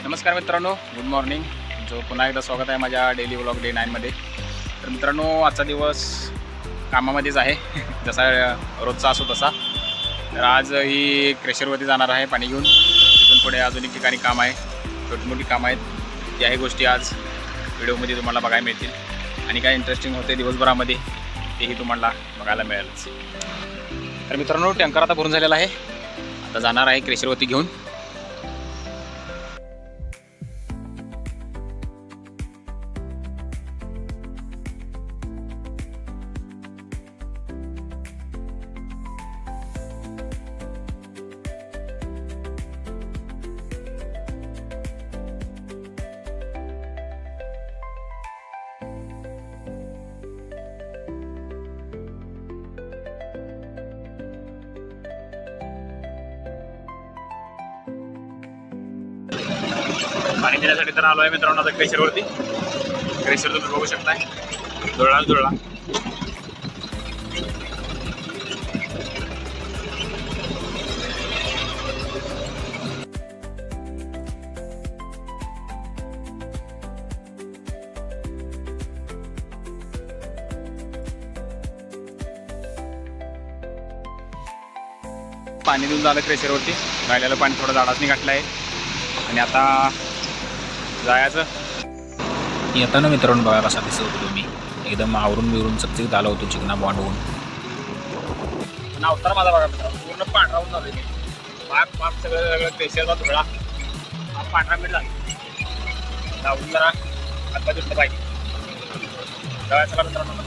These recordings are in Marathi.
नमस्कार मित्रांनो, गुड मॉर्निंग. पुन्हा एकदा स्वागत आहे माझ्या डेली व्लॉग डे 9मध्ये. तर मित्रांनो, आजचा दिवस कामामध्येच आहे जसा रोजचा असो तसा. तर आज ही क्रेशरवरती जाणार आहे पाणी घेऊन. तिथून पुढे अजून एक ठिकाणी काम आहे, छोटी मोठी कामं आहेत. त्याही गोष्टी आज व्हिडिओमध्ये तुम्हाला बघायला मिळतील आणि काय इंटरेस्टिंग होते दिवसभरामध्ये तेही तुम्हाला बघायला मिळेलच. तर मित्रांनो, टँकर आता भरून झालेला आहे. आता जाणार आहे क्रेशरवरती घेऊन. पाणी देण्यासाठी तर आलो आहे मित्रांनो आता क्रेशरवरती. क्रेशर तुम्ही बघू शकताय, जुळला पाणी देऊन झालं क्रेशरवरती. राहिलेलं पाणी थोडं झाडासनी घातलं आहे आणि आता जायचं. येताना मित्रांनो बघा कसा दिसत होतो तुम्ही, एकदम आवरून बिवरून चकचकीत आलो होतो चिकना बॉन्ड होऊन. अवतार माझा बघा मित्रांनो, पूर्ण पांढरा होऊन झालं. पाक सगळं क्रेशरचा धुळा पांढरा मिळला. जाऊन जरा हातपाय धुतलं पाहिजे. जायचं मित्रांनो.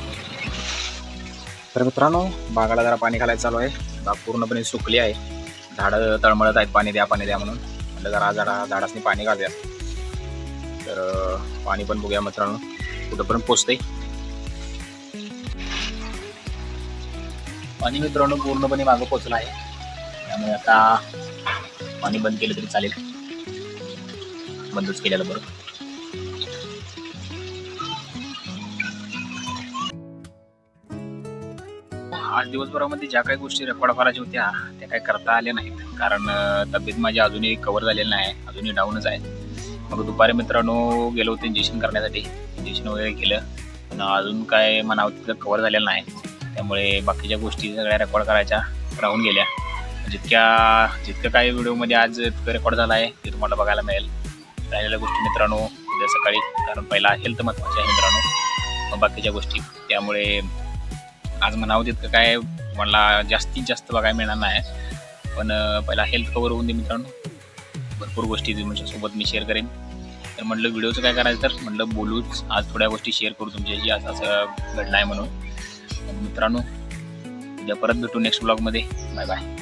तर मित्रांनो, बागाला जरा पाणी घालायचं चालू आहे. बाग पूर्णपणे सुकली आहे, झाडं तळमळत आहेत पाणी द्या म्हणून. म्हटलं जरा झाडासनी पाणी घालूया. तर पाणी पण बघूया मित्रांनो कुठंपर्यंत पोचतंय. पाणी मित्रांनो पूर्णपणे मागं पोचलं आहे, त्यामुळे आता पाणी बंद केलं तरी चालेल. बंदच केलेलं बरं. आज दिवसभरामध्ये ज्या काही गोष्टी रेकॉर्ड करायच्या होत्या त्या काही करता आल्या नाहीत, कारण तब्येत माझी अजूनही कव्हर झालेली नाही, अजूनही डाऊनच आहे. मग दुपारी मित्रांनो गेलो होतो इंजेक्शन करण्यासाठी. इंजेक्शन वगैरे केलं, पण अजून काय म्हणावं तिथं कव्हर झालेलं नाही. त्यामुळे बाकीच्या गोष्टी सगळ्या रेकॉर्ड करायच्या राहून गेल्या. जितकं काही व्हिडिओमध्ये आज रेकॉर्ड झाला आहे ते तुम्हाला बघायला मिळेल. राहिलेल्या गोष्टी मित्रांनो उद्या सकाळी, कारण पहिला हेल्थ महत्त्वाची आहे मित्रांनो, मग बाकीच्या गोष्टी. त्यामुळे आज म्हणावं तितकं काय मला जास्तीत जास्त बघायला मिळणार नाही, पण पहिला हेल्थ कव्हर होऊन दे मित्रांनो. भरपूर गोष्टी तुमच्यासोबत मी शेअर करेन. तर म्हटलं व्हिडिओचं काय करायचं, तर म्हटलं बोलूच आज, थोड्या गोष्टी शेअर करू तुमच्याशी, असं घडलं आहे म्हणून. मित्रांनो उद्या परत भेटू नेक्स्ट ब्लॉगमध्ये. Bye bye.